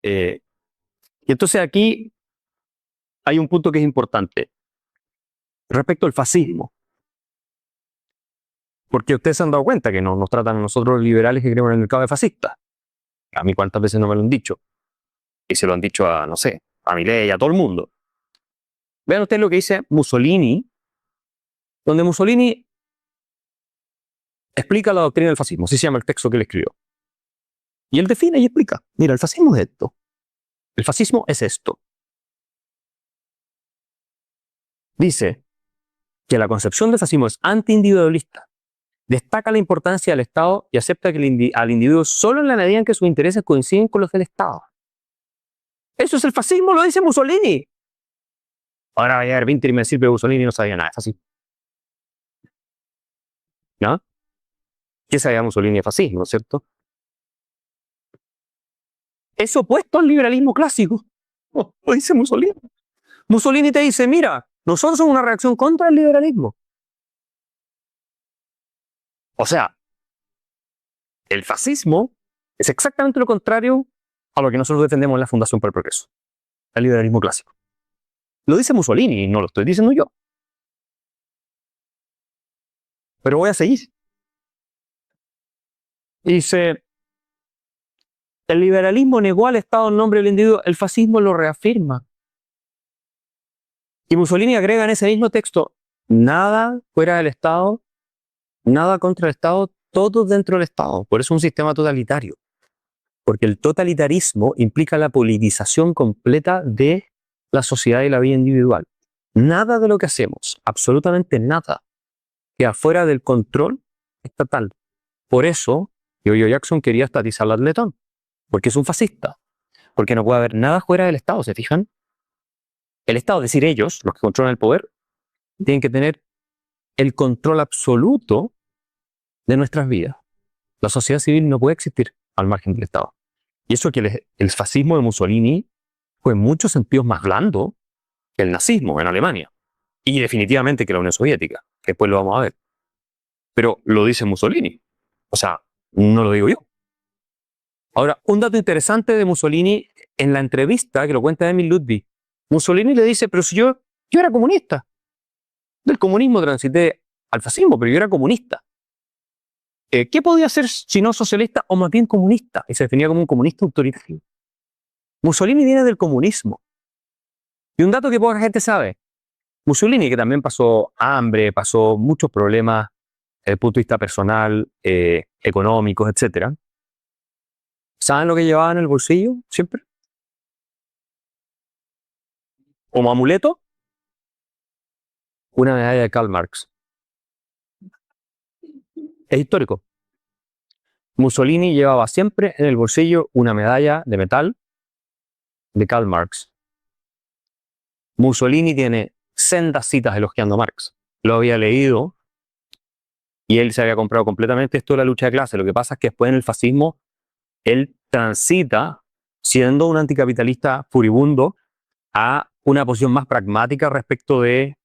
Y entonces aquí hay un punto que es importante respecto al fascismo. Porque ustedes se han dado cuenta que nos tratan a nosotros los liberales que creemos en el mercado de fascistas. A mí cuántas veces no me lo han dicho. Y se lo han dicho a, no sé, a Milei, a todo el mundo. Vean ustedes lo que dice Mussolini, donde Mussolini explica la doctrina del fascismo. Así se llama el texto que él escribió. Y él define y explica. Mira, el fascismo es esto. El fascismo es esto. Dice que la concepción del fascismo es antiindividualista. Destaca la importancia del Estado y acepta que al individuo solo en la medida en que sus intereses coinciden con los del Estado. Eso es el fascismo, lo dice Mussolini. Ahora va a llegar Vinter y me decir que Mussolini no sabía nada de fascismo. ¿No? ¿Qué sabía Mussolini de fascismo, no es cierto? Es opuesto al liberalismo clásico. Oh, lo dice Mussolini. Mussolini te dice, mira, nosotros somos una reacción contra el liberalismo. O sea, el fascismo es exactamente lo contrario a lo que nosotros defendemos en la Fundación para el Progreso, el liberalismo clásico. Lo dice Mussolini, no lo estoy diciendo yo. Pero voy a seguir. Dice, el liberalismo negó al Estado en nombre del individuo, el fascismo lo reafirma. Y Mussolini agrega en ese mismo texto, nada fuera del Estado, nada contra el Estado, todo dentro del Estado. Por eso es un sistema totalitario. Porque el totalitarismo implica la politización completa de la sociedad y la vida individual. Nada de lo que hacemos, absolutamente nada, queda fuera del control estatal. Por eso, Yo-Yo Jackson quería estatizar al Letón, porque es un fascista, porque no puede haber nada fuera del Estado, ¿se fijan? El Estado, es decir, ellos, los que controlan el poder, tienen que tener el control absoluto de nuestras vidas. La sociedad civil no puede existir al margen del Estado. Y eso que el fascismo de Mussolini fue en muchos sentidos más blando que el nazismo en Alemania. Y definitivamente que la Unión Soviética. Después lo vamos a ver. Pero lo dice Mussolini. O sea, no lo digo yo. Ahora, un dato interesante de Mussolini en la entrevista que lo cuenta Emil Ludwig. Mussolini le dice, pero si yo era comunista. Del comunismo transité al fascismo, pero yo era comunista. ¿Qué podía ser si no socialista o más bien comunista? Y se definía como un comunista autoritario. Mussolini viene del comunismo. Y un dato que poca gente sabe. Mussolini, que también pasó hambre, pasó muchos problemas desde el punto de vista personal, económicos, etc. ¿Saben lo que llevaba en el bolsillo siempre? Como amuleto, una medalla de Karl Marx. Es histórico. Mussolini llevaba siempre en el bolsillo una medalla de metal de Karl Marx. Mussolini tiene sendas citas elogiando a Marx. Lo había leído y él se había comprado completamente esto de la lucha de clases. Lo que pasa es que después en el fascismo él transita, siendo un anticapitalista furibundo, a una posición más pragmática respecto del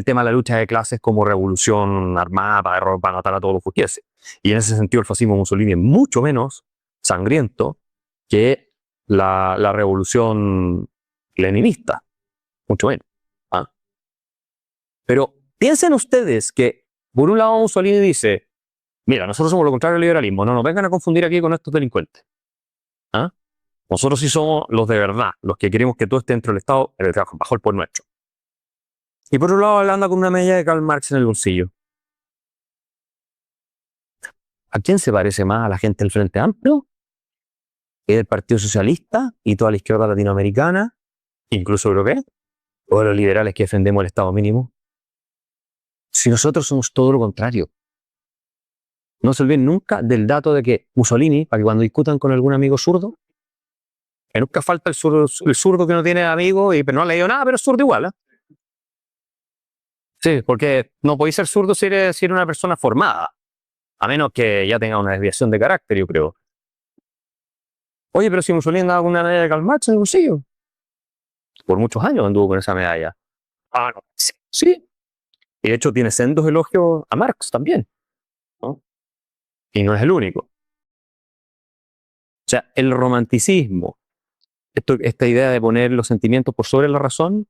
tema de la lucha de clases como revolución armada para matar a todos los burgueses. Y en ese sentido el fascismo de Mussolini es mucho menos sangriento que la revolución leninista, mucho menos. ¿Ah? Pero piensen ustedes que, por un lado, Mussolini dice, mira, nosotros somos lo contrario del liberalismo, no nos vengan a confundir aquí con estos delincuentes. ¿Ah? Nosotros sí somos los de verdad, los que queremos que todo esté dentro del Estado, pero bajo el poder nuestro. Y por otro lado, él anda con una medalla de Karl Marx en el bolsillo. ¿A quién se parece más? ¿A la gente del Frente Amplio? ¿Es del Partido Socialista y toda la izquierda latinoamericana, incluso europea? ¿O de los liberales que defendemos el Estado mínimo? Si nosotros somos todo lo contrario. No se olviden nunca del dato de que Mussolini, para que cuando discutan con algún amigo zurdo, que nunca falta el zurdo que no tiene amigos, pero no ha leído nada, pero es zurdo igual. Sí, porque no podéis ser zurdo si eres una persona formada, a menos que ya tenga una desviación de carácter, yo creo. Oye, pero si Mussolini andaba con una medalla de Karl Marx en el bolsillo. Por muchos años anduvo con esa medalla. Ah, no. Sí. Sí. Y de hecho tiene sendos elogios a Marx también, ¿no? Y no es el único. sea, el romanticismo, esta idea de poner los sentimientos por sobre la razón,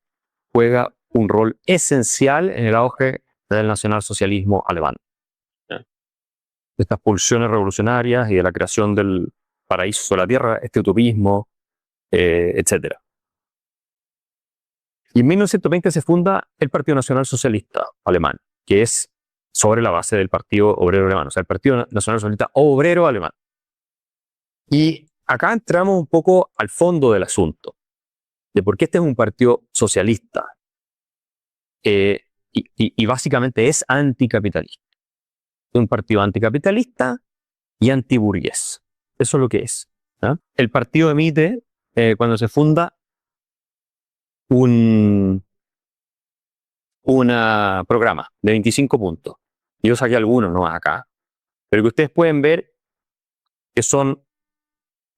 juega un rol esencial en el auge del nacionalsocialismo alemán. De estas pulsiones revolucionarias y de la creación del paraíso sobre la tierra, este utopismo, etc. Y en 1920 se funda el Partido Nacional Socialista Alemán, que es sobre la base del Partido Obrero Alemán, o sea, el Partido Nacional Socialista Obrero Alemán. Y acá entramos un poco al fondo del asunto, de por qué este es un partido socialista. Y básicamente es anticapitalista. Es un partido anticapitalista y antiburgués. Eso es lo que es. ¿Ah? El partido emite, cuando se funda, un programa de 25 puntos. Yo saqué algunos nomás acá, pero que ustedes pueden ver que son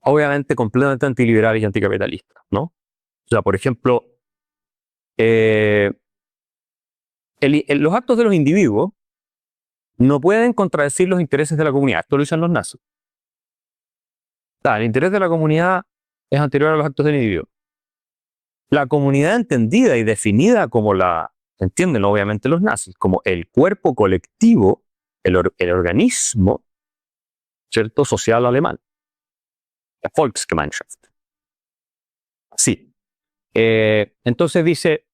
obviamente completamente antiliberales y anticapitalistas, ¿no? O sea, por ejemplo, los actos de los individuos no pueden contradecir los intereses de la comunidad. Esto lo dicen los nazis. El interés de la comunidad es anterior a los actos del individuo. La comunidad entendida y definida como entienden obviamente los nazis, como el cuerpo colectivo, el organismo, ¿cierto?, social alemán. La Volksgemeinschaft. Sí. Entonces dice,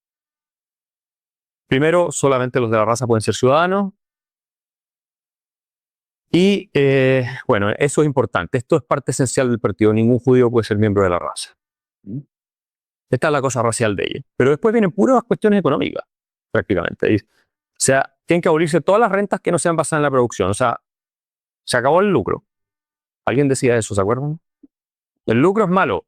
primero, solamente los de la raza pueden ser ciudadanos. Y, bueno, eso es importante. Esto es parte esencial del partido. Ningún judío puede ser miembro de la raza. Esta es la cosa racial de ella. Pero después vienen puras cuestiones económicas, prácticamente. O sea, tienen que abolirse todas las rentas que no sean basadas en la producción. O sea, se acabó el lucro. Alguien decía eso, ¿se acuerdan? El lucro es malo.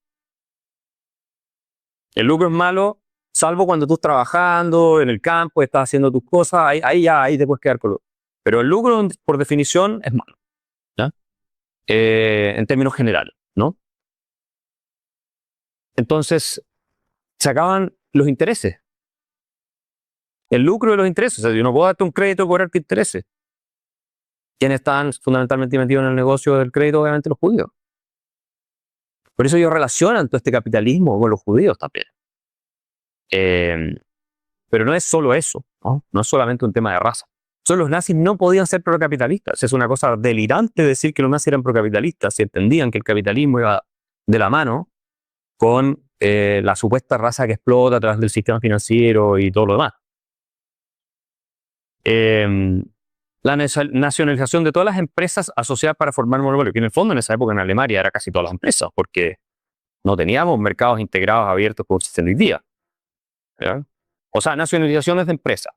El lucro es malo, salvo cuando tú estás trabajando en el campo, estás haciendo tus cosas, ahí te puedes quedar con lucro. Pero el lucro, por definición, es malo, ¿ya? En términos generales, ¿no? Entonces, se acaban los intereses. El lucro de los intereses. O sea, yo no puedo darte un crédito y cobrarte intereses. ¿Quiénes están fundamentalmente metidos en el negocio del crédito? Obviamente los judíos. Por eso ellos relacionan todo este capitalismo con los judíos también. Pero no es solo eso, ¿no? No es solamente un tema de raza. Solo los nazis no podían ser procapitalistas. Es una cosa delirante decir que los nazis eran procapitalistas si entendían que el capitalismo iba de la mano con la supuesta raza que explota a través del sistema financiero y todo lo demás. La nacionalización de todas las empresas asociadas para formar monopolio, que en el fondo en esa época en Alemania era casi todas las empresas, porque no teníamos mercados integrados abiertos como existen hoy día. ¿Ya? O sea, nacionalizaciones de empresas.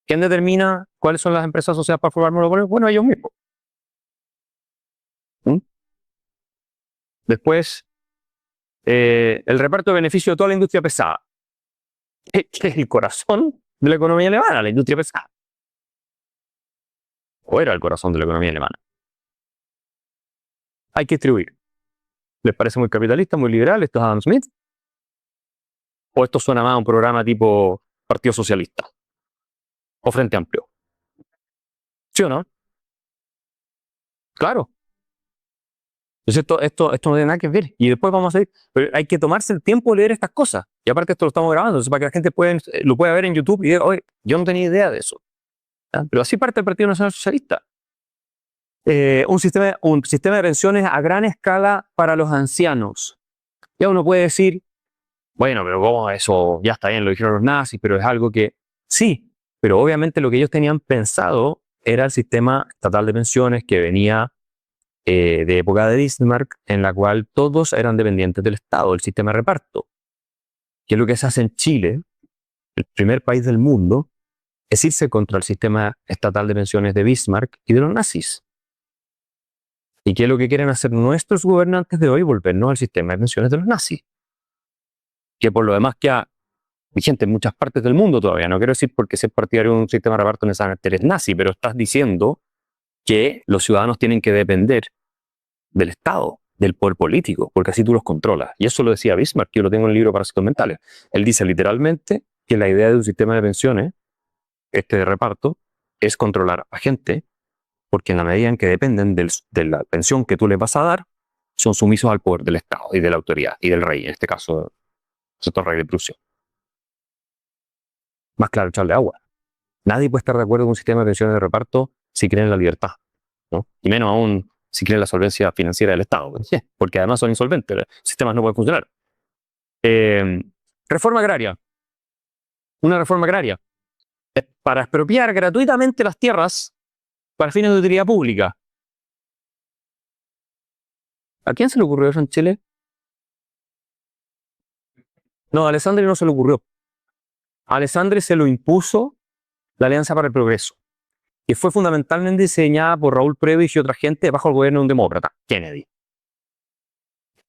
¿Quién determina cuáles son las empresas asociadas para formar monopolio? Bueno, ellos mismos. Después, el reparto de beneficio de toda la industria pesada, que es el corazón de la economía alemana, la industria pesada. O era el corazón de la economía alemana. Hay que distribuir. ¿Les parece muy capitalista, muy liberal? ¿Esto es Adam Smith? ¿O esto suena más a un programa tipo Partido Socialista? ¿O Frente Amplio? ¿Sí o no? Claro. Entonces esto no tiene nada que ver. Y después vamos a ver, pero hay que tomarse el tiempo de leer estas cosas. Y aparte esto lo estamos grabando, entonces para que la gente lo pueda ver en YouTube y diga, oye, yo no tenía idea de eso. ¿Ya? Pero así parte el Partido Nacional Socialista. Un sistema de pensiones a gran escala para los ancianos. Ya uno puede decir, bueno, pero ¿cómo eso? Ya está bien, lo dijeron los nazis, pero es algo que sí, pero obviamente lo que ellos tenían pensado era el sistema estatal de pensiones que venía de época de Bismarck, en la cual todos eran dependientes del Estado, el sistema de reparto. Que es lo que se hace en Chile, el primer país del mundo, es irse contra el sistema estatal de pensiones de Bismarck y de los nazis. ¿Y qué es lo que quieren hacer nuestros gobernantes de hoy? Volvernos al sistema de pensiones de los nazis. Que por lo demás queda vigente en muchas partes del mundo todavía. No quiero decir porque ser partidario de un sistema de reparto necesariamente eres nazi, pero estás diciendo que los ciudadanos tienen que depender del Estado, del poder político, porque así tú los controlas. Y eso lo decía Bismarck, yo lo tengo en el libro Parásitos Mentales. Él dice literalmente que la idea de un sistema de pensiones, de reparto, es controlar a gente, porque en la medida en que dependen de la pensión que tú les vas a dar, son sumisos al poder del Estado y de la autoridad, y del rey, en este caso, el rey de Prusia. Más claro, echarle agua. Nadie puede estar de acuerdo con un sistema de pensiones de reparto si cree en la libertad, ¿no? Y menos aún si cree en la solvencia financiera del Estado, porque además son insolventes, los sistemas no pueden funcionar. Reforma agraria. Una reforma agraria para expropiar gratuitamente las tierras para fines de utilidad pública. ¿A quién se le ocurrió eso en Chile? No, a Alessandri no se le ocurrió. A Alessandri se lo impuso la Alianza para el Progreso, que fue fundamentalmente diseñada por Raúl Prebisch y otra gente bajo el gobierno de un demócrata, Kennedy.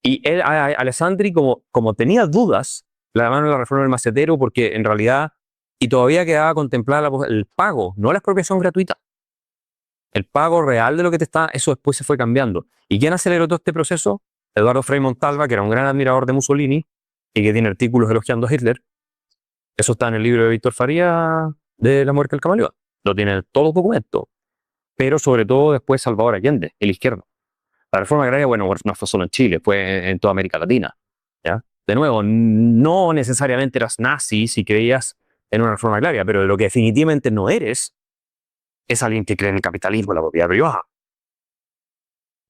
Y él, Alessandri, como tenía dudas, la mano de la reforma del macetero, porque en realidad, y todavía quedaba contemplada el pago, no la expropiación gratuita. El pago real de lo que te está, eso después se fue cambiando. ¿Y quién aceleró todo este proceso? Eduardo Frei Montalva, que era un gran admirador de Mussolini y que tiene artículos elogiando a Hitler. Eso está en el libro de Víctor Faría de La muerte del camaleón. Lo tienen todos los documentos. Pero sobre todo después Salvador Allende, el izquierdo. La reforma agraria, bueno, no fue solo en Chile, fue en toda América Latina. ¿Ya? De nuevo, no necesariamente eras nazi si creías en una reforma agraria, pero de lo que definitivamente no eres es alguien que cree en el capitalismo, la propiedad privada.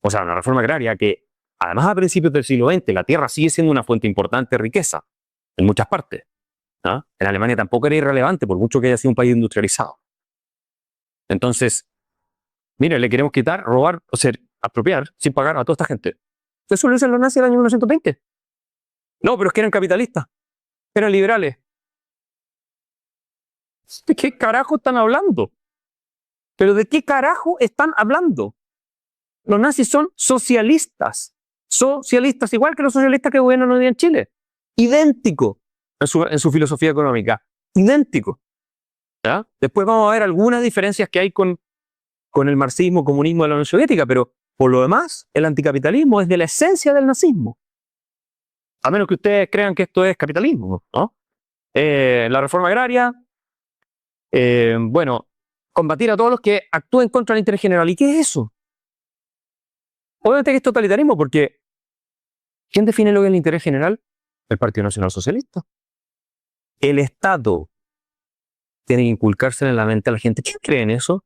O sea, una reforma agraria que, además a principios del siglo XX, la tierra sigue siendo una fuente importante de riqueza en muchas partes. ¿Ah? En Alemania tampoco era irrelevante, por mucho que haya sido un país industrializado. Entonces, mire, le queremos quitar, robar, o sea, apropiar, sin pagar a toda esta gente. Eso lo dicen los nazis en el año 1920. No, pero es que eran capitalistas, eran liberales. ¿De qué carajo están hablando? ¿Pero de qué carajo están hablando? Los nazis son socialistas. Socialistas, igual que los socialistas que gobiernan hoy día en Chile. Idéntico en su filosofía económica. Idéntico. ¿Ya? Después vamos a ver algunas diferencias que hay con el marxismo, comunismo de la Unión Soviética, pero por lo demás, el anticapitalismo es de la esencia del nazismo. A menos que ustedes crean que esto es capitalismo, ¿no? La reforma agraria, bueno, combatir a todos los que actúen contra el interés general. ¿Y qué es eso? Obviamente que es totalitarismo, porque ¿quién define lo que es el interés general? El Partido Nacional Socialista. El Estado tiene que inculcarse en la mente a la gente. ¿Quién cree en eso?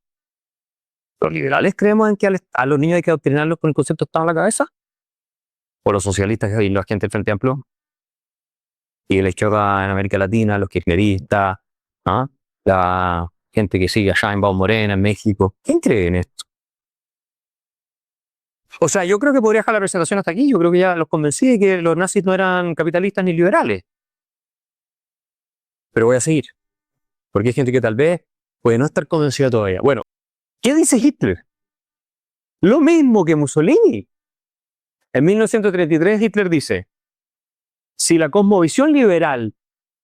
¿Los liberales creemos en que a los niños hay que adoctrinarlos con el concepto de Estado en la cabeza? ¿O los socialistas y la gente del Frente Amplio? Y la izquierda en América Latina, los kirchneristas, ¿ah? La gente que sigue allá en Bau Morena, en México. ¿Quién cree en esto? O sea, yo creo que podría dejar la presentación hasta aquí. Yo creo que ya los convencí de que los nazis no eran capitalistas ni liberales. Pero voy a seguir. Porque hay gente que tal vez puede no estar convencida todavía. Bueno, ¿qué dice Hitler? Lo mismo que Mussolini. En 1933 Hitler dice, si la cosmovisión liberal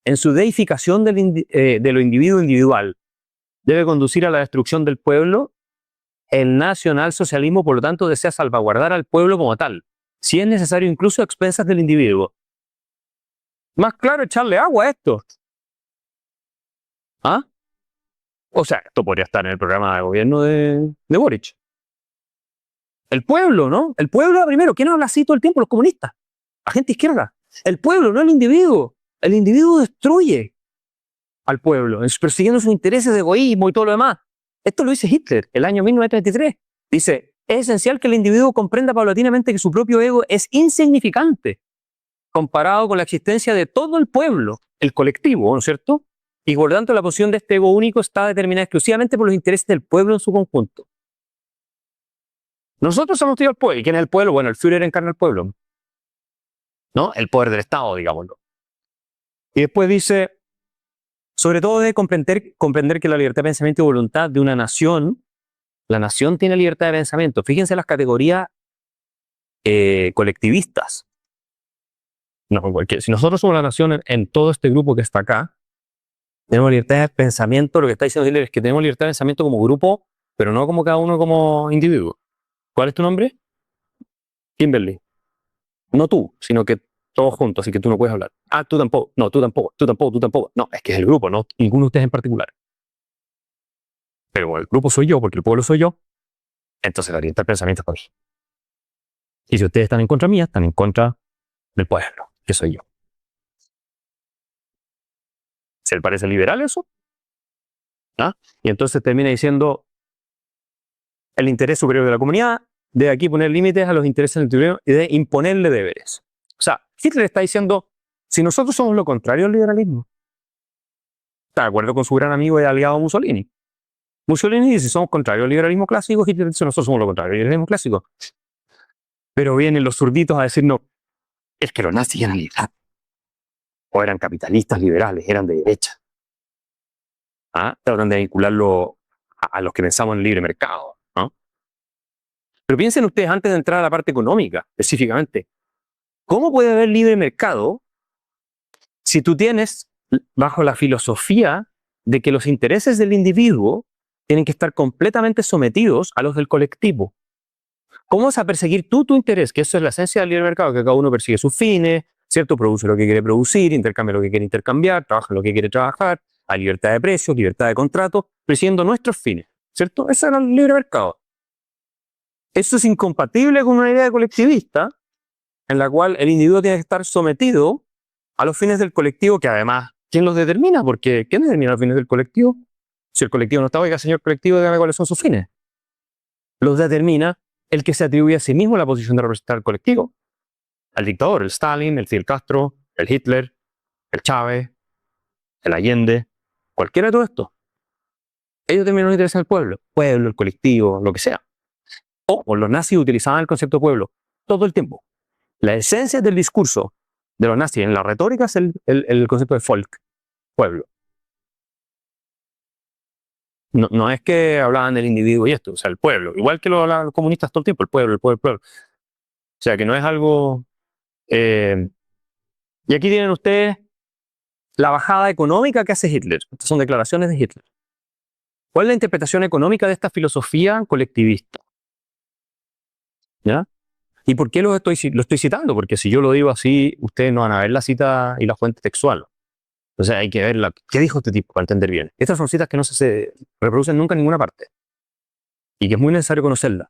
en su deificación de lo individuo individual debe conducir a la destrucción del pueblo, el nacionalsocialismo, por lo tanto, desea salvaguardar al pueblo como tal, si es necesario incluso a expensas del individuo. Más claro, echarle agua a esto. ¿Ah? O sea, esto podría estar en el programa de gobierno de Boric. El pueblo, ¿no? El pueblo primero. ¿Quién habla así todo el tiempo? Los comunistas. La gente izquierda. El pueblo, no el individuo. El individuo destruye al pueblo, persiguiendo sus intereses de egoísmo y todo lo demás. Esto lo dice Hitler, el año 1933. Dice, es esencial que el individuo comprenda paulatinamente que su propio ego es insignificante comparado con la existencia de todo el pueblo, el colectivo, ¿no es cierto? Y por lo tanto la posición de este ego único está determinada exclusivamente por los intereses del pueblo en su conjunto. Nosotros somos tíos del pueblo. ¿Y quién es el pueblo? Bueno, el Führer encarna el pueblo, ¿no? El poder del Estado, digámoslo. Y después dice, sobre todo debe comprender que la libertad de pensamiento y voluntad de una nación, la nación tiene libertad de pensamiento. Fíjense las categorías colectivistas. No, porque si nosotros somos la nación en todo este grupo que está acá, tenemos libertad de pensamiento. Lo que está diciendo Hitler es que tenemos libertad de pensamiento como grupo, pero no como cada uno como individuo. ¿Cuál es tu nombre? Kimberly. No tú, sino que todos juntos, así que tú no puedes hablar. Ah, tú tampoco. No, tú tampoco, tú tampoco, tú tampoco. No, es que es el grupo, no ninguno de ustedes en particular. Pero el grupo soy yo, porque el pueblo soy yo. Entonces la libertad de pensamiento es para mí. Y si ustedes están en contra mía, están en contra del pueblo, que soy yo. ¿Se le parece liberal eso? ¿Ah? Y entonces termina diciendo el interés superior de la comunidad, de aquí poner límites a los intereses del individuo y de imponerle deberes. O sea, Hitler está diciendo, si nosotros somos lo contrario al liberalismo, está de acuerdo con su gran amigo y aliado Mussolini. Mussolini dice, somos contrarios al liberalismo clásico, Hitler dice, nosotros somos lo contrario al liberalismo clásico. Pero vienen los zurditos a decir, no, es que los nazis eran liberales, o eran capitalistas liberales, eran de derecha. ¿Ah? Tratan de vincularlo a los que pensamos en el libre mercado. ¿No? Pero piensen ustedes, antes de entrar a la parte económica, específicamente, ¿cómo puede haber libre mercado si tú tienes bajo la filosofía de que los intereses del individuo tienen que estar completamente sometidos a los del colectivo? ¿Cómo vas a perseguir tú tu interés? Que eso es la esencia del libre mercado, que cada uno persigue sus fines, ¿cierto? Produce lo que quiere producir, intercambia lo que quiere intercambiar, trabaja lo que quiere trabajar, hay libertad de precios, libertad de contrato, persiguiendo nuestros fines, ¿cierto? Ese era el libre mercado. Eso es incompatible con una idea colectivista en la cual el individuo tiene que estar sometido a los fines del colectivo, que además, ¿quién los determina? Porque ¿quién determina los fines del colectivo? Si el colectivo no está, oiga, señor colectivo, dígame cuáles son sus fines. Los determina el que se atribuye a sí mismo la posición de representar al colectivo. El dictador, el Stalin, el Fidel Castro, el Hitler, el Chávez, el Allende, cualquiera de todo esto. Ellos también nos interesan el pueblo, el colectivo, lo que sea. O los nazis utilizaban el concepto de pueblo todo el tiempo. La esencia del discurso de los nazis en la retórica es el concepto de Volk, pueblo. No es que hablaban del individuo y esto, o sea, el pueblo. Igual que lo hablan los comunistas todo el tiempo, el pueblo, el pueblo, el pueblo. O sea, que no es algo... y aquí tienen ustedes la bajada económica que hace Hitler. Estas son declaraciones de Hitler. ¿Cuál es la interpretación económica de esta filosofía colectivista? ¿Ya? ¿Y por qué lo estoy citando? Porque si yo lo digo así, ustedes no van a ver la cita y la fuente textual. Entonces hay que ver qué dijo este tipo para entender bien. Estas son citas que no se reproducen nunca en ninguna parte y que es muy necesario conocerlas.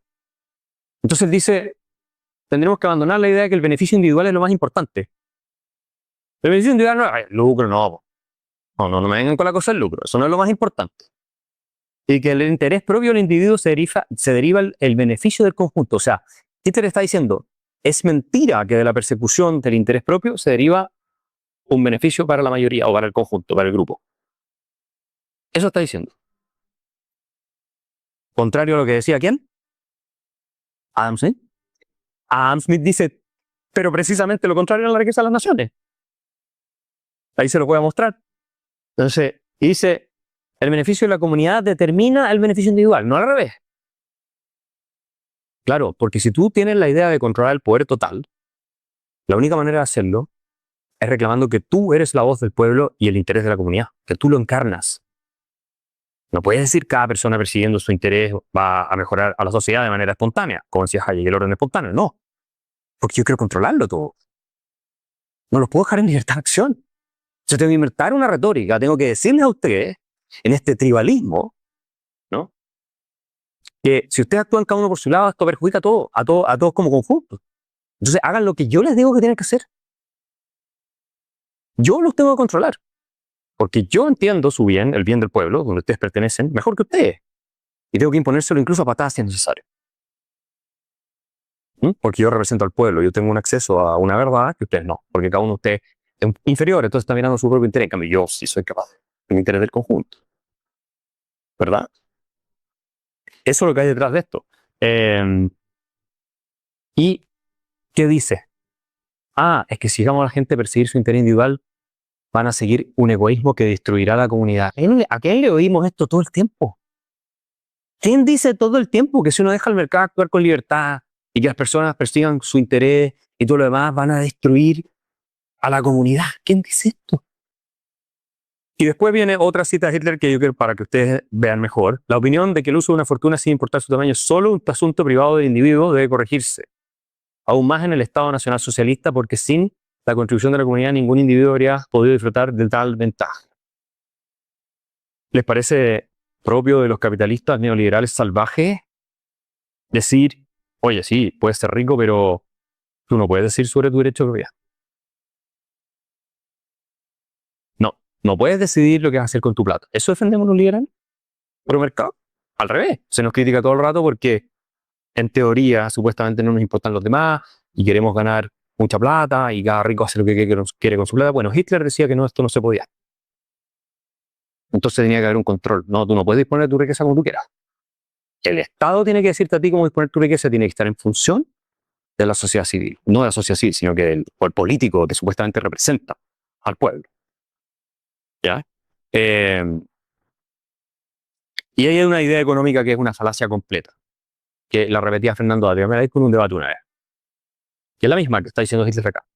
Entonces dice, tendremos que abandonar la idea de que el beneficio individual es lo más importante. El beneficio individual no es el lucro, no. No me vengan con la cosa del lucro. Eso no es lo más importante. Y que el interés propio del individuo se deriva el beneficio del conjunto. O sea, Hitler está diciendo, es mentira que de la persecución del interés propio se deriva un beneficio para la mayoría o para el conjunto, para el grupo. Eso está diciendo. Contrario a lo que decía ¿quién? Adam Smith. Adam Smith dice, pero precisamente lo contrario a la riqueza de las naciones. Ahí se lo voy a mostrar. Entonces, dice, el beneficio de la comunidad determina el beneficio individual, no al revés. Claro, porque si tú tienes la idea de controlar el poder total, la única manera de hacerlo es reclamando que tú eres la voz del pueblo y el interés de la comunidad, que tú lo encarnas. No puedes decir que cada persona persiguiendo su interés va a mejorar a la sociedad de manera espontánea, como decía Hayek, el orden espontáneo. No, porque yo quiero controlarlo todo. No los puedo dejar en libertad de acción. Yo tengo que inventar una retórica, tengo que decirles a ustedes, en este tribalismo, ¿no? Que si ustedes actúan cada uno por su lado, esto perjudica a todos como conjunto. Entonces hagan lo que yo les digo que tienen que hacer. Yo los tengo que controlar. Porque yo entiendo su bien, el bien del pueblo, donde ustedes pertenecen, mejor que ustedes. Y tengo que imponérselo incluso a patadas si es necesario. Porque yo represento al pueblo, yo tengo un acceso a una verdad que ustedes no. Porque cada uno de ustedes es inferior, entonces está mirando su propio interés. En cambio, yo sí soy capaz del interés del conjunto. ¿Verdad? Eso es lo que hay detrás de esto. ¿Y qué dice? Es que si dejamos a la gente perseguir su interés individual, van a seguir un egoísmo que destruirá la comunidad. ¿A quién le oímos esto todo el tiempo? ¿Quién dice todo el tiempo que si uno deja al mercado actuar con libertad y que las personas persigan su interés y todo lo demás van a destruir a la comunidad? ¿Quién dice esto? Y después viene otra cita de Hitler que yo quiero para que ustedes vean mejor. La opinión de que el uso de una fortuna sin importar su tamaño es solo un asunto privado del individuo debe corregirse. Aún más en el Estado Nacional Socialista, porque sin la contribución de la comunidad ningún individuo habría podido disfrutar de tal ventaja. ¿Les parece propio de los capitalistas neoliberales salvajes decir, oye, sí, puedes ser rico, pero Tú no puedes decir sobre tu derecho de propiedad. No puedes decidir lo que vas a hacer con tu plata. ¿Eso defendemos los liberales? ¿Pro mercado? Al revés. Se nos critica todo el rato porque, en teoría, supuestamente no nos importan los demás y queremos ganar mucha plata y cada rico hace lo que quiere con su plata. Bueno, Hitler decía que no, esto no se podía. Entonces tenía que haber un control. No, tú no puedes disponer de tu riqueza como tú quieras. El Estado tiene que decirte a ti cómo disponer tu riqueza, tiene que estar en función de la sociedad civil. No de la sociedad civil, sino que del político que supuestamente representa al pueblo. ¿Ya? Y ahí hay una idea económica que es una falacia completa, que la repetía Fernando Adrià con un debate una vez, que es la misma que está diciendo Hitler acá.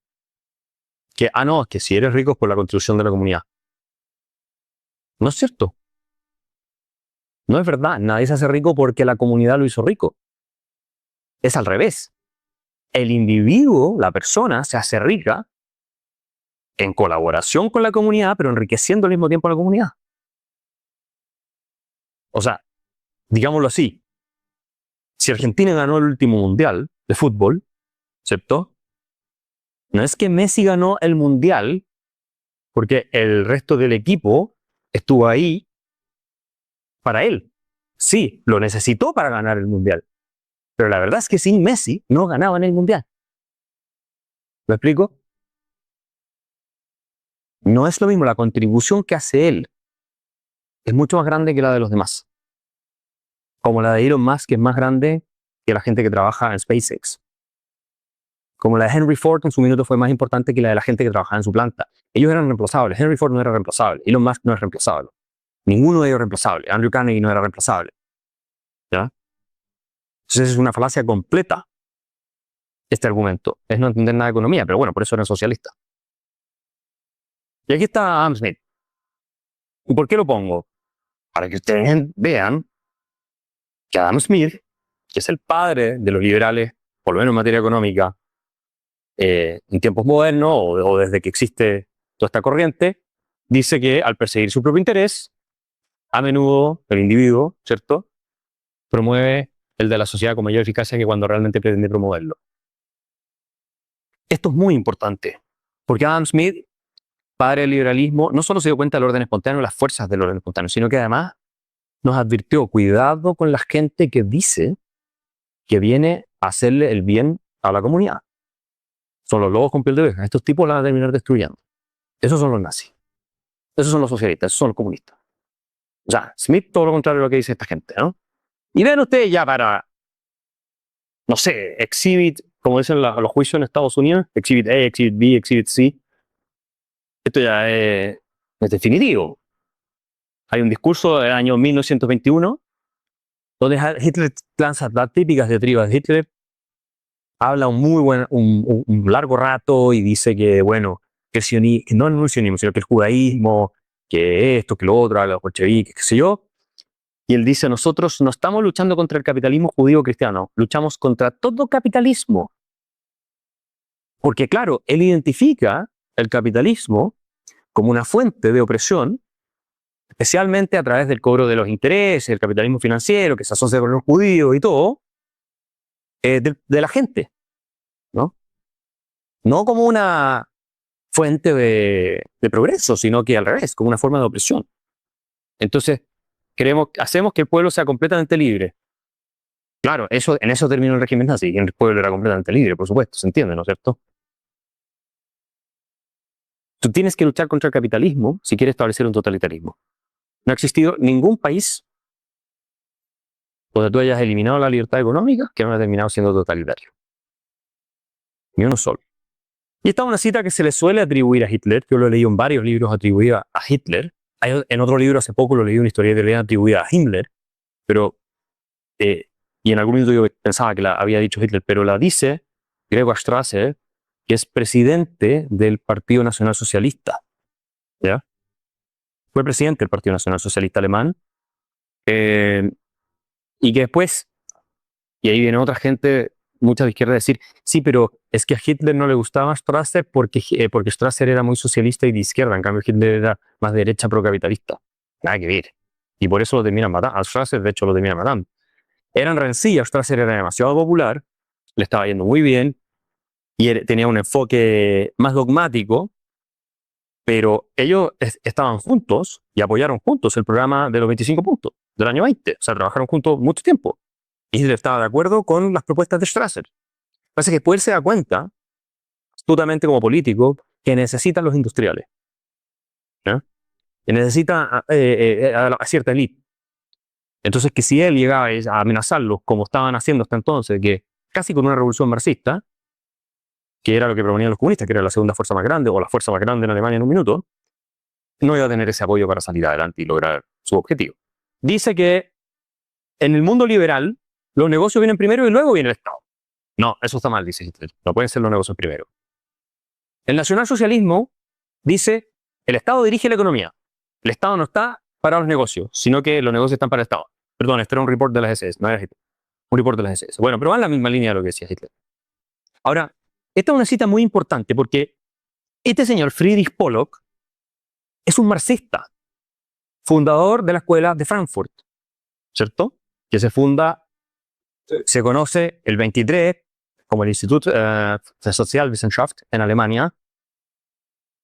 Que, no, es que si eres rico es por la contribución de la comunidad. No es cierto. No es verdad. Nadie se hace rico porque la comunidad lo hizo rico. Es al revés. El individuo, la persona, se hace rica en colaboración con la comunidad, pero enriqueciendo al mismo tiempo a la comunidad. O sea, digámoslo así. Si Argentina ganó el último mundial de fútbol, ¿cierto? No es que Messi ganó el mundial porque el resto del equipo estuvo ahí para él. Sí, lo necesitó para ganar el mundial. Pero la verdad es que sin Messi no ganaban el mundial. ¿Me explico? No es lo mismo, la contribución que hace él es mucho más grande que la de los demás. Como la de Elon Musk, que es más grande que la gente que trabaja en SpaceX. Como la de Henry Ford en su minuto fue más importante que la de la gente que trabajaba en su planta. Ellos eran reemplazables. Henry Ford no era reemplazable. Elon Musk no es reemplazable. Ninguno de ellos es reemplazable. Andrew Carnegie no era reemplazable. ¿Ya? Entonces es una falacia completa este argumento. Es no entender nada de economía, pero bueno, por eso eran socialistas. Y aquí está Adam Smith. ¿Y por qué lo pongo? Para que ustedes vean que Adam Smith, que es el padre de los liberales, por lo menos en materia económica, en tiempos modernos o desde que existe toda esta corriente, dice que al perseguir su propio interés, a menudo el individuo, ¿cierto?, promueve el de la sociedad con mayor eficacia que cuando realmente pretende promoverlo. Esto es muy importante, porque Adam Smith, padre del liberalismo, no solo se dio cuenta del orden espontáneo, las fuerzas del orden espontáneo, sino que además nos advirtió, cuidado con la gente que dice que viene a hacerle el bien a la comunidad. Son los lobos con piel de oveja. Estos tipos la van a terminar destruyendo. Esos son los nazis. Esos son los socialistas. Esos son los comunistas. O sea, Smith, todo lo contrario de lo que dice esta gente, ¿no? Y vean ustedes ya para, no sé, Exhibit, como dicen los juicios en Estados Unidos, Exhibit A, Exhibit B, Exhibit C. Esto ya es definitivo. Hay un discurso del año 1921 donde Hitler lanza las típicas diatribas de Hitler, habla un largo rato y dice que, bueno, que no el sionismo, sino que el judaísmo, que esto, que lo otro, a los bolcheviques, qué sé yo. Y él dice, nosotros no estamos luchando contra el capitalismo judío cristiano, luchamos contra todo capitalismo. Porque claro, él identifica el capitalismo como una fuente de opresión, especialmente a través del cobro de los intereses, el capitalismo financiero que se asocia con los judíos y todo, de la gente, ¿no? No como una fuente de progreso, sino que al revés, como una forma de opresión. Entonces, hacemos que el pueblo sea completamente libre. Claro, en eso terminó el régimen nazi, y el pueblo era completamente libre, por supuesto, se entiende, ¿no es cierto? Tú tienes que luchar contra el capitalismo si quieres establecer un totalitarismo. No ha existido ningún país donde tú hayas eliminado la libertad económica que no haya terminado siendo totalitario. Ni uno solo. Y esta es una cita que se le suele atribuir a Hitler. Yo lo he leído en varios libros atribuidos a Hitler. En otro libro hace poco lo leí, una historia italiana atribuida a Himmler, pero y en algún momento yo pensaba que la había dicho Hitler, pero la dice Gregor Strasser, que es presidente del Partido Nacional Socialista. ¿Ya? Fue presidente del Partido Nacional Socialista Alemán, y que después, y ahí viene otra gente, mucha de izquierda, a decir, sí, pero es que a Hitler no le gustaba Strasser porque Strasser era muy socialista y de izquierda, en cambio Hitler era más derecha procapitalista. Nada que ver. Y por eso lo terminan matando. A Strasser, de hecho, lo terminan matando. Eran rencillas, Strasser era demasiado popular, le estaba yendo muy bien, y tenía un enfoque más dogmático, pero ellos estaban juntos y apoyaron juntos el programa de los 25 puntos del año 20. O sea, trabajaron juntos mucho tiempo. Y Hitler estaba de acuerdo con las propuestas de Strasser. Lo que pasa es que después se da cuenta, astutamente como político, que necesitan los industriales. ¿Ya? Que necesita a cierta élite. Entonces, que si él llegaba a amenazarlos como estaban haciendo hasta entonces, que casi con una revolución marxista, que era lo que proponían los comunistas, que era la segunda fuerza más grande o la fuerza más grande en Alemania en un minuto, no iba a tener ese apoyo para salir adelante y lograr su objetivo. Dice que en el mundo liberal los negocios vienen primero y luego viene el Estado. No, eso está mal, dice Hitler. No pueden ser los negocios primero. El nacionalsocialismo dice el Estado dirige la economía. El Estado no está para los negocios, sino que los negocios están para el Estado. Perdón, este era un report de las SS, no era Hitler. Un report de las SS. Bueno, pero va en la misma línea de lo que decía Hitler. Ahora, esta es una cita muy importante porque este señor Friedrich Pollock es un marxista, fundador de la escuela de Frankfurt, ¿cierto? Que se funda, se conoce el 23 como el Institut für Sozialwissenschaft en Alemania,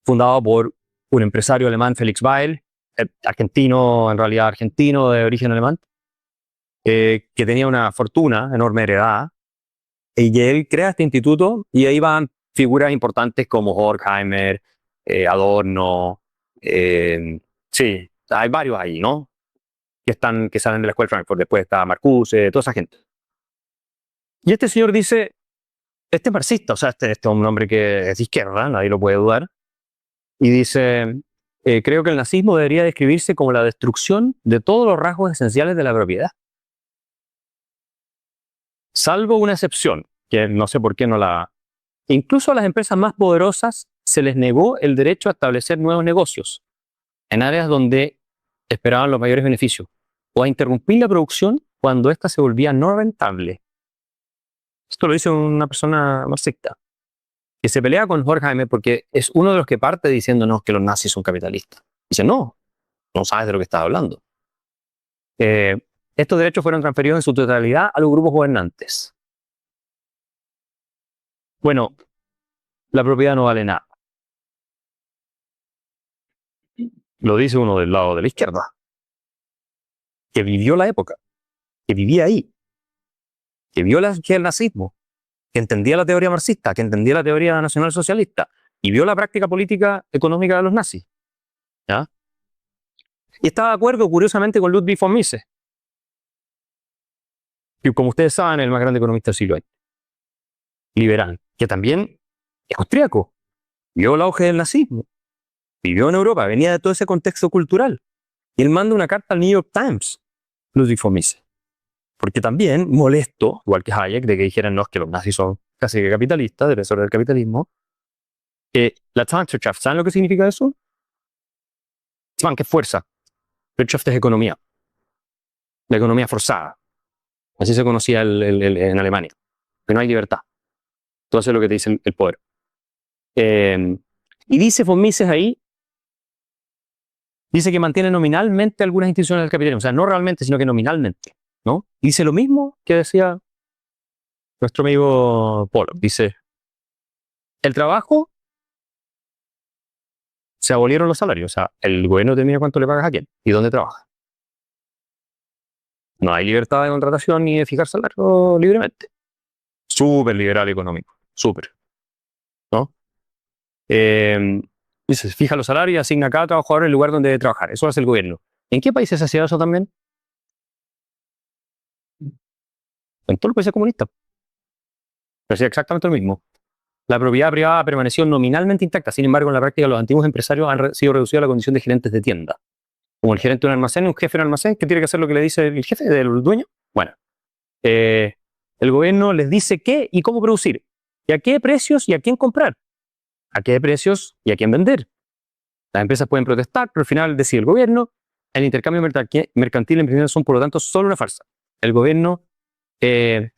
fundado por un empresario alemán, Felix Weil, argentino, en realidad argentino de origen alemán, que tenía una fortuna enorme heredada, y él crea este instituto y ahí van figuras importantes como Horkheimer, Adorno, sí, hay varios ahí, ¿no? Que salen de la escuela de Frankfurt. Después está Marcuse, toda esa gente. Y este señor dice, este es marxista, o sea, este es un hombre que es de izquierda, nadie lo puede dudar, y dice, creo que el nazismo debería describirse como la destrucción de todos los rasgos esenciales de la propiedad. Salvo una excepción, que no sé por qué no la... Incluso a las empresas más poderosas se les negó el derecho a establecer nuevos negocios en áreas donde esperaban los mayores beneficios, o a interrumpir la producción cuando ésta se volvía no rentable. Esto lo dice una persona marxista, que se pelea con Horkheimer porque es uno de los que parte diciéndonos que los nazis son capitalistas. Dice, no sabes de lo que estás hablando. Estos derechos fueron transferidos en su totalidad a los grupos gobernantes. Bueno, la propiedad no vale nada. Lo dice uno del lado de la izquierda, que vivió la época, que vivía ahí, que vio el nazismo, que entendía la teoría marxista, que entendía la teoría nacionalsocialista y vio la práctica política económica de los nazis. ¿Ya? Y estaba de acuerdo, curiosamente, con Ludwig von Mises, que, como ustedes saben, es el más grande economista del siglo XX, liberal, que también es austríaco, vio el auge del nazismo, vivió en Europa, venía de todo ese contexto cultural. Y él manda una carta al New York Times, Ludwig von Mises, porque también molesto, igual que Hayek, de que dijeran no, que los nazis son casi que capitalistas, defensores del capitalismo. La Transwirtschaft, ¿saben lo que significa eso? Zwang, que es fuerza. Wirtschaft es economía. La economía forzada. Así se conocía en Alemania. Que no hay libertad. Tú haces lo que te dice el poder. Y dice von Mises ahí, dice que mantiene nominalmente algunas instituciones del capitalismo. O sea, no realmente, sino que nominalmente. ¿No? Y dice lo mismo que decía nuestro amigo Pollock. Dice, el trabajo, se abolieron los salarios. O sea, el gobierno determina cuánto le pagas a quién y dónde trabaja. No hay libertad de contratación ni de fijar salario libremente. Súper liberal económico. Súper. ¿No? Dice, fija los salarios y asigna a cada trabajador el lugar donde debe trabajar. Eso hace el gobierno. ¿En qué países se hacía eso también? En todos los países comunistas. Se hacía exactamente lo mismo. La propiedad privada permaneció nominalmente intacta. Sin embargo, en la práctica, los antiguos empresarios han sido reducidos a la condición de gerentes de tienda. Como el gerente de un almacén, un jefe de un almacén, que tiene que hacer lo que le dice el jefe del dueño. Bueno, el gobierno les dice qué y cómo producir, y a qué precios y a quién comprar, a qué precios y a quién vender. Las empresas pueden protestar, pero al final decide el gobierno. El intercambio mercantil en principio son, por lo tanto, solo una farsa. El gobierno es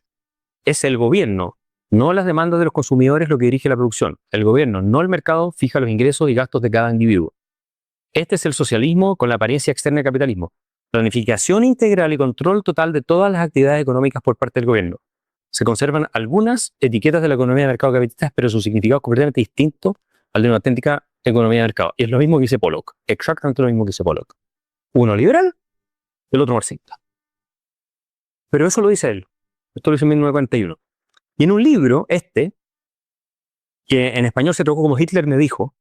el gobierno, no las demandas de los consumidores lo que dirige la producción. El gobierno, no el mercado, fija los ingresos y gastos de cada individuo. Este es el socialismo con la apariencia externa del capitalismo. Planificación integral y control total de todas las actividades económicas por parte del gobierno. Se conservan algunas etiquetas de la economía de mercado capitalista, pero su significado es completamente distinto al de una auténtica economía de mercado. Y es lo mismo que dice Pollock, exactamente lo mismo que dice Pollock. Uno liberal, el otro marxista. Pero eso lo dice él. Esto lo dice en 1941. Y en un libro, que en español se tradujo como Hitler me dijo,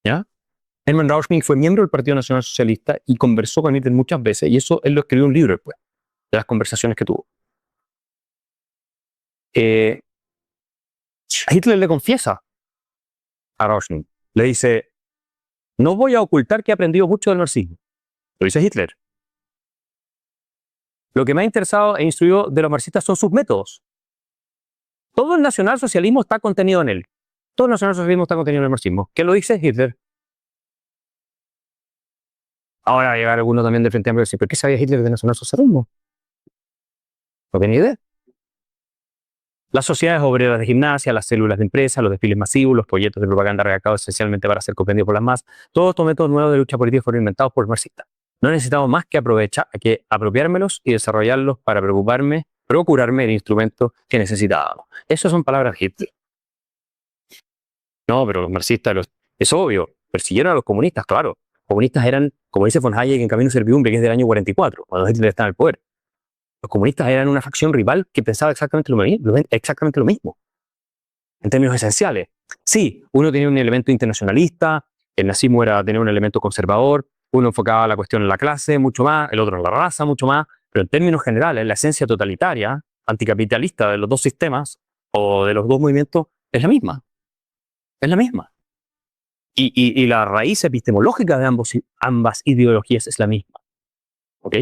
¿ya? Hermann Rauschning fue miembro del Partido Nacional Socialista y conversó con Hitler muchas veces, y eso él lo escribió en un libro después, de las conversaciones que tuvo. Hitler le confiesa a Rauschning, le dice, no voy a ocultar que he aprendido mucho del marxismo. Lo dice Hitler. Lo que me ha interesado e instruido de los marxistas son sus métodos. Todo el nacionalsocialismo está contenido en él. Todo el nacionalsocialismo está contenido en el marxismo. ¿Qué lo dice Hitler? Ahora va a llegar alguno también del Frente Amplio y decir, ¿pero qué sabía Hitler del nacionalsocialismo? No tenía idea. Las sociedades obreras de gimnasia, las células de empresa, los desfiles masivos, los folletos de propaganda redactados esencialmente para ser comprendidos por las masas, todos estos métodos nuevos de lucha política fueron inventados por marxistas. No necesitamos más que apropiármelos y desarrollarlos para procurarme el instrumento que necesitábamos. Esas son palabras de Hitler. No, pero los marxistas, es obvio, persiguieron a los comunistas, claro. Los comunistas eran, como dice von Hayek en Camino y Servidumbre, que es del año 44, cuando Hitler estaba en el poder. Los comunistas eran una facción rival que pensaba exactamente lo mismo, en términos esenciales. Sí, uno tenía un elemento internacionalista, el nazismo era tener un elemento conservador, uno enfocaba la cuestión en la clase mucho más, el otro en la raza mucho más, pero en términos generales, la esencia totalitaria, anticapitalista de los dos sistemas o de los dos movimientos es la misma. Es la misma. Y la raíz epistemológica de ambas ideologías es la misma. ¿Ok?